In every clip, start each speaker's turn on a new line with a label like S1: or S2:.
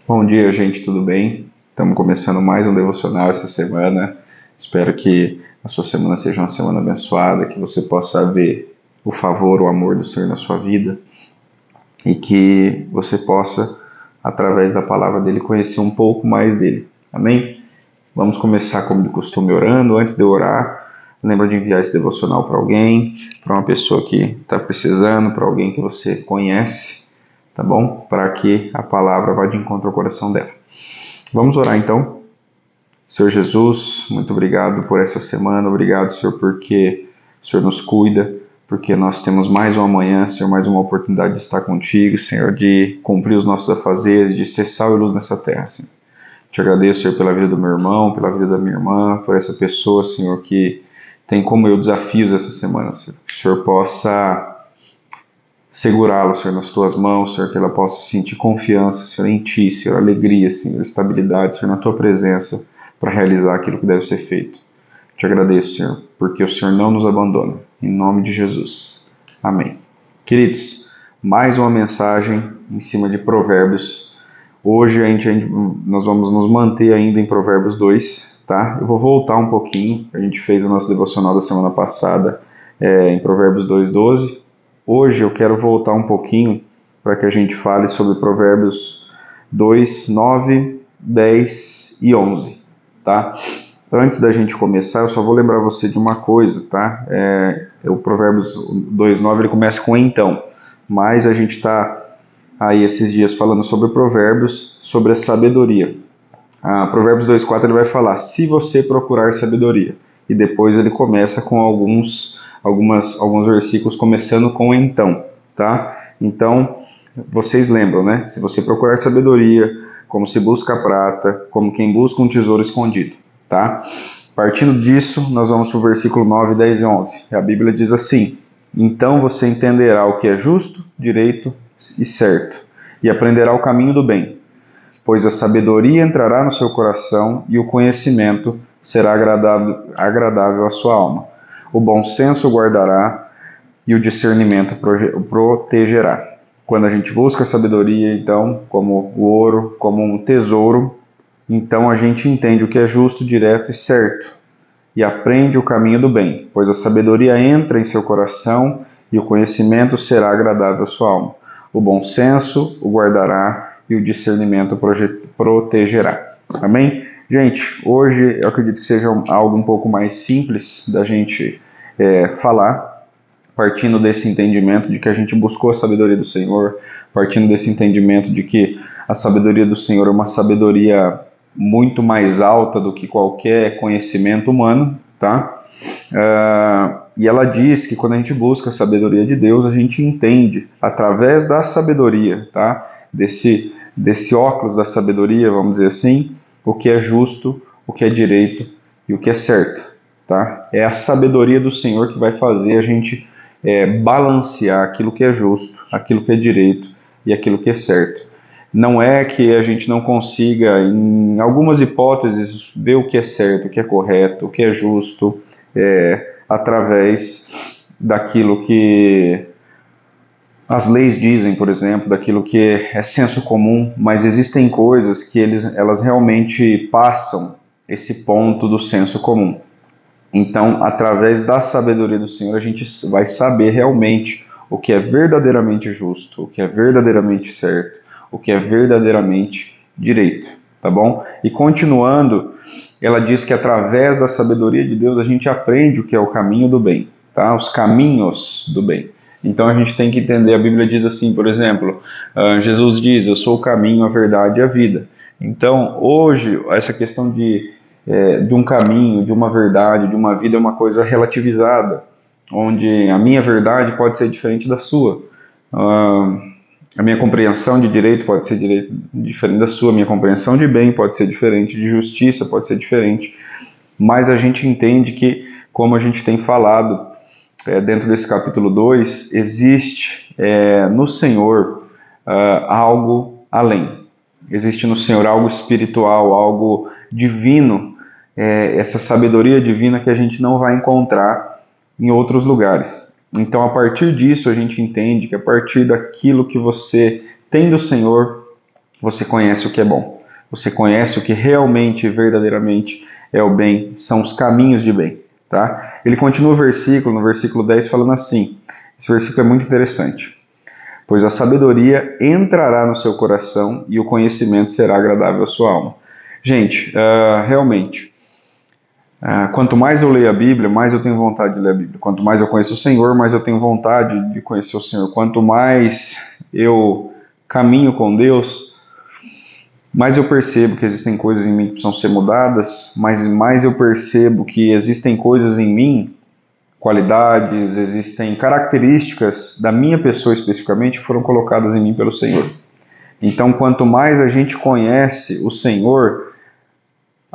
S1: Bom dia, gente, tudo bem? Estamos começando mais um devocional essa semana. Espero que a sua semana seja uma semana abençoada, que você possa ver o favor, o amor do Senhor na sua vida e que você possa, através da palavra dele, conhecer um pouco mais dele. Amém? Vamos começar como de costume orando. Antes de eu orar, lembra de enviar esse devocional para alguém, para uma pessoa que está precisando, para alguém que você conhece, tá bom? Para que a palavra vá de encontro ao coração dela. Vamos orar então. Senhor Jesus, muito obrigado por essa semana, obrigado, Senhor, porque o Senhor nos cuida, porque nós temos mais uma manhã, Senhor, mais uma oportunidade de estar contigo, Senhor, de cumprir os nossos afazeres, de ser sal e luz nessa terra, Senhor. Te agradeço, Senhor, pela vida do meu irmão, pela vida da minha irmã, por essa pessoa, Senhor, que tem como eu desafios essa semana, Senhor. Que o Senhor possa segurá-lo, Senhor, nas tuas mãos, Senhor, que ela possa sentir confiança, Senhor, em ti, Senhor, alegria, Senhor, estabilidade, Senhor, na tua presença para realizar aquilo que deve ser feito. Te agradeço, Senhor, porque o Senhor não nos abandona. Em nome de Jesus. Amém. Queridos, mais uma mensagem em cima de Provérbios. Hoje nós vamos nos manter ainda em Provérbios 2, tá? Eu vou voltar um pouquinho. A gente fez o nosso devocional da semana passada em Provérbios 2:12. Hoje eu quero voltar um pouquinho para que a gente fale sobre Provérbios 2, 9, 10 e 11, tá? Antes da gente começar, eu só vou lembrar você de uma coisa, tá? O Provérbios 2:9 ele começa com então, mas a gente está aí esses dias falando sobre Provérbios, sobre a sabedoria. Provérbios 2:4 ele vai falar, se você procurar sabedoria. E depois ele começa com alguns versículos começando com então, tá? Então, vocês lembram, né? Se você procurar sabedoria, como se busca a prata, como quem busca um tesouro escondido, tá? Partindo disso, nós vamos para o versículo 9, 10 e 11. A Bíblia diz assim, então você entenderá o que é justo, direito e certo, e aprenderá o caminho do bem, pois a sabedoria entrará no seu coração e o conhecimento será agradável à sua alma. O bom senso guardará e o discernimento protegerá. Quando a gente busca a sabedoria, então, como o ouro, como um tesouro, então a gente entende o que é justo, direto e certo e aprende o caminho do bem, pois a sabedoria entra em seu coração e o conhecimento será agradável à sua alma. O bom senso o guardará e o discernimento protegerá. Amém? Gente, hoje eu acredito que seja algo um pouco mais simples da gente falar, partindo desse entendimento de que a gente buscou a sabedoria do Senhor, partindo desse entendimento de que a sabedoria do Senhor é uma sabedoria muito mais alta do que qualquer conhecimento humano, tá? E ela diz que quando a gente busca a sabedoria de Deus, a gente entende através da sabedoria, tá? Desse óculos da sabedoria, vamos dizer assim, o que é justo, o que é direito e o que é certo, tá? É a sabedoria do Senhor que vai fazer a gente balancear aquilo que é justo, aquilo que é direito e aquilo que é certo. Não é que a gente não consiga, em algumas hipóteses, ver o que é certo, o que é correto, o que é justo, através daquilo que as leis dizem, por exemplo, daquilo que é senso comum, mas existem coisas que elas realmente passam esse ponto do senso comum. Então, através da sabedoria do Senhor, a gente vai saber realmente o que é verdadeiramente justo, o que é verdadeiramente certo, o que é verdadeiramente direito, tá bom? E continuando, ela diz que através da sabedoria de Deus a gente aprende o que é o caminho do bem, tá? Os caminhos do bem. Então a gente tem que entender, a Bíblia diz assim, por exemplo, Jesus diz, eu sou o caminho, a verdade e a vida. Então, hoje, essa questão de um caminho, de uma verdade, de uma vida é uma coisa relativizada, onde a minha verdade pode ser diferente da sua. A minha compreensão de direito pode ser diferente da sua, a minha compreensão de bem pode ser diferente, de justiça pode ser diferente, mas a gente entende que, como a gente tem falado dentro desse capítulo 2, existe no Senhor algo além. Existe no Senhor algo espiritual, algo divino, essa sabedoria divina que a gente não vai encontrar em outros lugares. Então, a partir disso, a gente entende que a partir daquilo que você tem do Senhor, você conhece o que é bom. Você conhece o que realmente, verdadeiramente é o bem, são os caminhos de bem. Tá? Ele continua o versículo, no versículo 10, falando assim. Esse versículo é muito interessante. Pois a sabedoria entrará no seu coração e o conhecimento será agradável à sua alma. Gente, realmente, quanto mais eu leio a Bíblia, mais eu tenho vontade de ler a Bíblia. Quanto mais eu conheço o Senhor, mais eu tenho vontade de conhecer o Senhor. Quanto mais eu caminho com Deus, mais eu percebo que existem coisas em mim que precisam ser mudadas, mas mais eu percebo que existem coisas em mim, qualidades, existem características da minha pessoa especificamente que foram colocadas em mim pelo Senhor. Então, quanto mais a gente conhece o Senhor,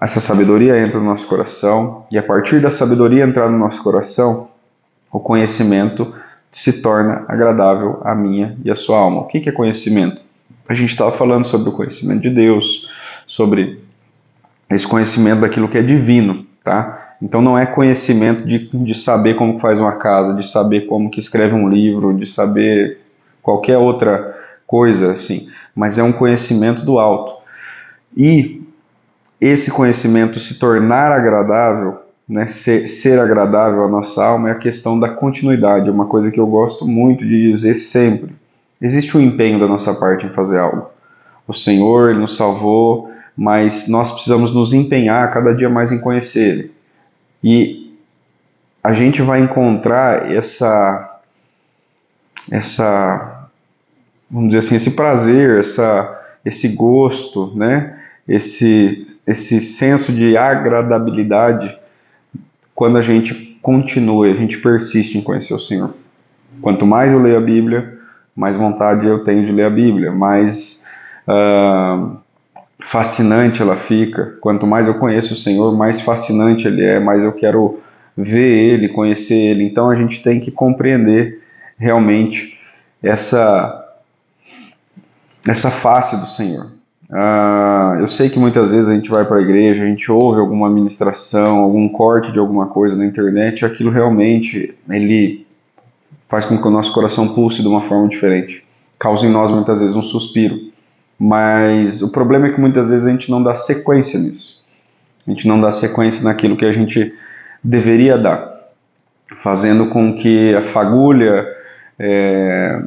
S1: essa sabedoria entra no nosso coração, e a partir da sabedoria entrar no nosso coração, o conhecimento se torna agradável à minha e à sua alma. O que é conhecimento? A gente estava falando sobre o conhecimento de Deus, sobre esse conhecimento daquilo que é divino, tá? Então não é conhecimento de saber como faz uma casa, de saber como que escreve um livro, de saber qualquer outra coisa assim, mas é um conhecimento do alto. E esse conhecimento se tornar agradável, né, ser agradável à nossa alma, é a questão da continuidade, é uma coisa que eu gosto muito de dizer sempre. Existe um empenho da nossa parte em fazer algo. O Senhor Ele nos salvou, mas nós precisamos nos empenhar cada dia mais em conhecer Ele. E a gente vai encontrar vamos dizer assim, esse prazer, esse gosto, né? Esse senso de agradabilidade quando a gente continua, a gente persiste em conhecer o Senhor. Quanto mais eu leio a Bíblia, mais vontade eu tenho de ler a Bíblia, mais fascinante ela fica. Quanto mais eu conheço o Senhor, mais fascinante Ele é, mais eu quero ver Ele, conhecer Ele. Então a gente tem que compreender realmente essa face do Senhor. Eu sei que muitas vezes a gente vai para a igreja, a gente ouve alguma ministração, algum corte de alguma coisa na internet, e aquilo realmente ele faz com que o nosso coração pulse de uma forma diferente, causa em nós muitas vezes um suspiro, mas o problema é que muitas vezes a gente não dá sequência nisso, a gente não dá sequência naquilo que a gente deveria dar, fazendo com que a fagulha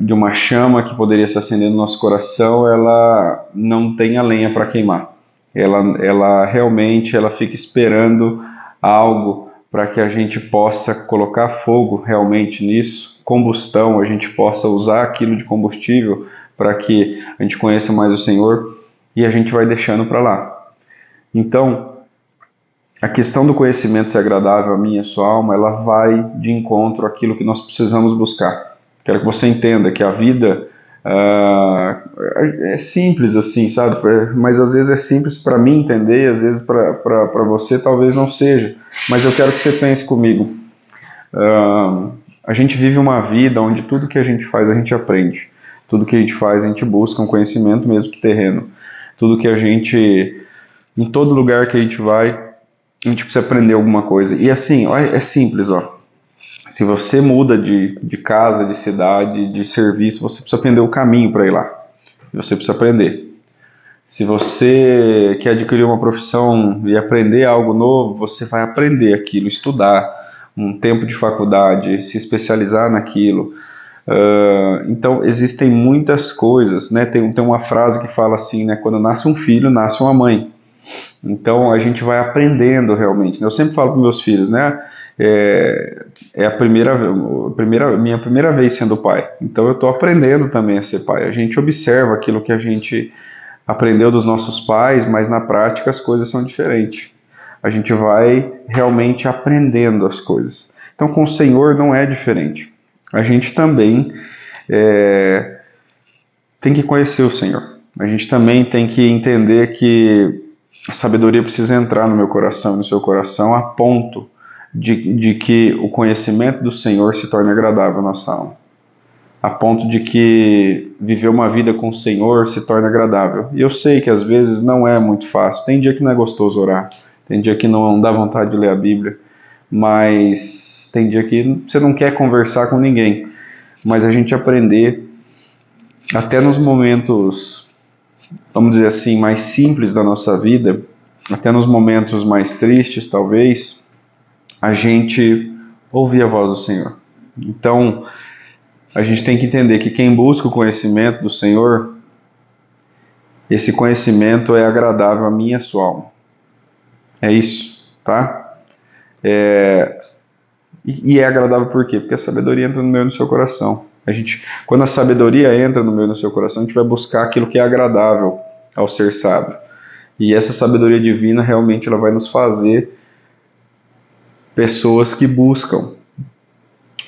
S1: de uma chama que poderia se acender no nosso coração, ela não tenha lenha para queimar. Ela realmente fica esperando algo para que a gente possa colocar fogo realmente nisso, combustão, a gente possa usar aquilo de combustível para que a gente conheça mais o Senhor, e a gente vai deixando para lá. Então, a questão do conhecimento ser agradável à minha e à sua alma, ela vai de encontro àquilo que nós precisamos buscar. Quero que você entenda que a vida é simples assim, sabe? Mas às vezes é simples para mim entender, às vezes para você talvez não seja. Mas eu quero que você pense comigo. A gente vive uma vida onde tudo que a gente faz a gente aprende. Tudo que a gente faz a gente busca um conhecimento mesmo que terreno. Tudo que a gente... Em todo lugar que a gente vai, a gente precisa aprender alguma coisa. E assim, é simples, ó. Se você muda de casa, de cidade, de serviço, você precisa aprender o caminho para ir lá. Você precisa aprender. Se você quer adquirir uma profissão e aprender algo novo, você vai aprender aquilo, estudar, um tempo de faculdade, se especializar naquilo. Então, existem muitas coisas, né? Tem uma frase que fala assim, né? Quando nasce um filho, nasce uma mãe. Então, a gente vai aprendendo realmente. Né? Eu sempre falo para meus filhos, né? É a minha primeira vez sendo pai. Então eu estou aprendendo também a ser pai. A gente observa aquilo que a gente aprendeu dos nossos pais, mas na prática as coisas são diferentes. A gente vai realmente aprendendo as coisas. Então com o Senhor não é diferente. A gente também tem que conhecer o Senhor. A gente também tem que entender que a sabedoria precisa entrar no meu coração e no seu coração a ponto de que o conhecimento do Senhor se torne agradável à nossa alma. A ponto de que viver uma vida com o Senhor se torne agradável. E eu sei que às vezes não é muito fácil. Tem dia que não é gostoso orar. Tem dia que não dá vontade de ler a Bíblia. Mas tem dia que você não quer conversar com ninguém. Mas a gente aprender, até nos momentos vamos dizer assim, mais simples da nossa vida, até nos momentos mais tristes, talvez, a gente ouvir a voz do Senhor. Então, a gente tem que entender que quem busca o conhecimento do Senhor, esse conhecimento é agradável a mim e a sua alma. É isso, tá? E é agradável por quê? Porque a sabedoria entra no meu e no seu coração. Quando a sabedoria entra no meu e no seu coração, a gente vai buscar aquilo que é agradável ao ser sábio. E essa sabedoria divina realmente ela vai nos fazer pessoas que buscam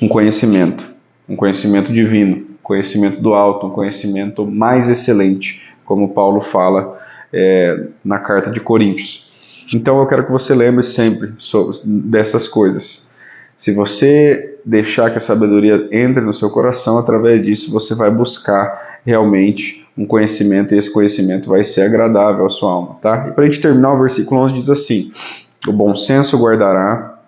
S1: um conhecimento divino, um conhecimento do alto, um conhecimento mais excelente, como Paulo fala na carta de Coríntios. Então eu quero que você lembre sempre dessas coisas. Se você deixar que a sabedoria entre no seu coração, através disso você vai buscar realmente um conhecimento, e esse conhecimento vai ser agradável à sua alma, tá? E para a gente terminar, o versículo 11 diz assim: o bom senso guardará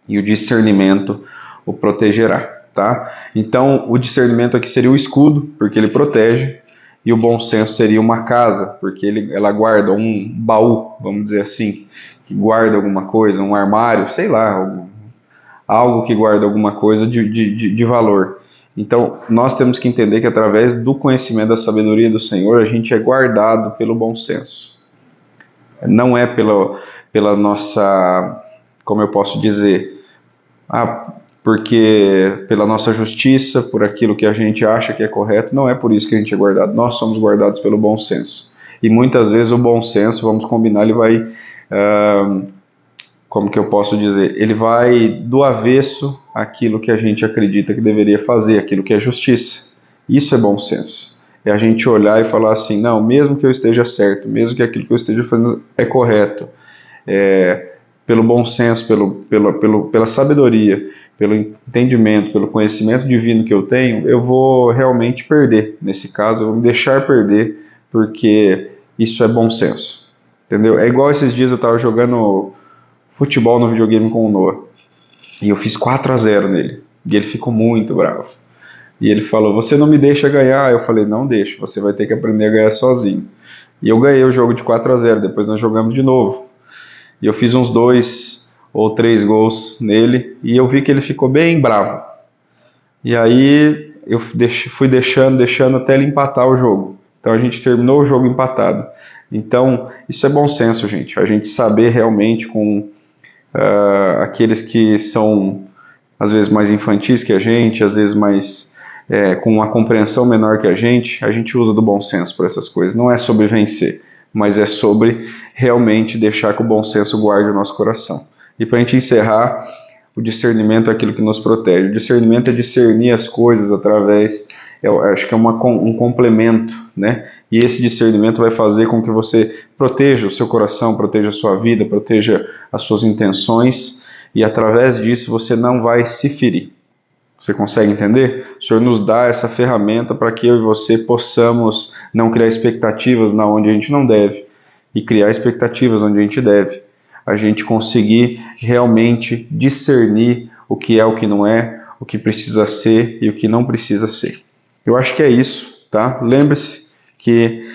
S1: e o discernimento o protegerá, tá? Então, o discernimento aqui seria o escudo, porque ele protege, e o bom senso seria uma casa, porque ela guarda um baú, vamos dizer assim, que guarda alguma coisa, um armário, sei lá, algo que guarda alguma coisa de valor. Então, nós temos que entender que através do conhecimento da sabedoria do Senhor, a gente é guardado pelo bom senso. Não é pela nossa, como eu posso dizer, porque pela nossa justiça, por aquilo que a gente acha que é correto, não é por isso que a gente é guardado. Nós somos guardados pelo bom senso. E muitas vezes o bom senso, vamos combinar, ele vai, como que eu posso dizer, ele vai do avesso àquilo que a gente acredita que deveria fazer, aquilo que é justiça. Isso é bom senso. É a gente olhar e falar assim, não, mesmo que eu esteja certo, mesmo que aquilo que eu esteja fazendo é correto, pelo bom senso, pela sabedoria, pelo entendimento, pelo conhecimento divino que eu tenho, eu vou realmente perder. Nesse caso, eu vou me deixar perder, porque isso é bom senso. Entendeu? É igual esses dias eu estava jogando futebol no videogame com o Noah, e eu fiz 4-0 nele, e ele ficou muito bravo. E ele falou, você não me deixa ganhar? Eu falei, não deixo, você vai ter que aprender a ganhar sozinho. E eu ganhei o jogo de 4-0, depois nós jogamos de novo. E eu fiz uns 2 ou 3 gols nele, e eu vi que ele ficou bem bravo. E aí eu fui deixando até ele empatar o jogo. Então a gente terminou o jogo empatado. Então isso é bom senso, gente. A gente saber realmente com aqueles que são às vezes mais infantis que a gente, às vezes mais com uma compreensão menor que a gente usa do bom senso para essas coisas. Não é sobre vencer, mas é sobre realmente deixar que o bom senso guarde o nosso coração. E para a gente encerrar, o discernimento é aquilo que nos protege. O discernimento é discernir as coisas através, eu acho que é um complemento, né? E esse discernimento vai fazer com que você proteja o seu coração, proteja a sua vida, proteja as suas intenções, e através disso você não vai se ferir. Você consegue entender? O Senhor nos dá essa ferramenta para que eu e você possamos não criar expectativas na onde a gente não deve e criar expectativas onde a gente deve. A gente conseguir realmente discernir o que é, o que não é, o que precisa ser e o que não precisa ser. Eu acho que é isso, tá? Lembre-se que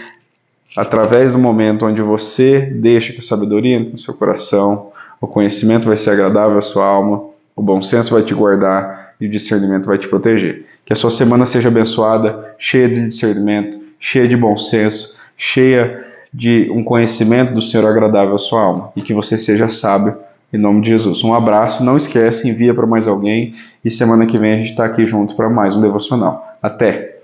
S1: através do momento onde você deixa que a sabedoria entre no seu coração, o conhecimento vai ser agradável à sua alma, o bom senso vai te guardar e o discernimento vai te proteger. Que a sua semana seja abençoada, cheia de discernimento, cheia de bom senso, cheia de um conhecimento do Senhor agradável à sua alma. E que você seja sábio, em nome de Jesus. Um abraço, não esquece, envia para mais alguém. E semana que vem a gente está aqui junto para mais um devocional. Até!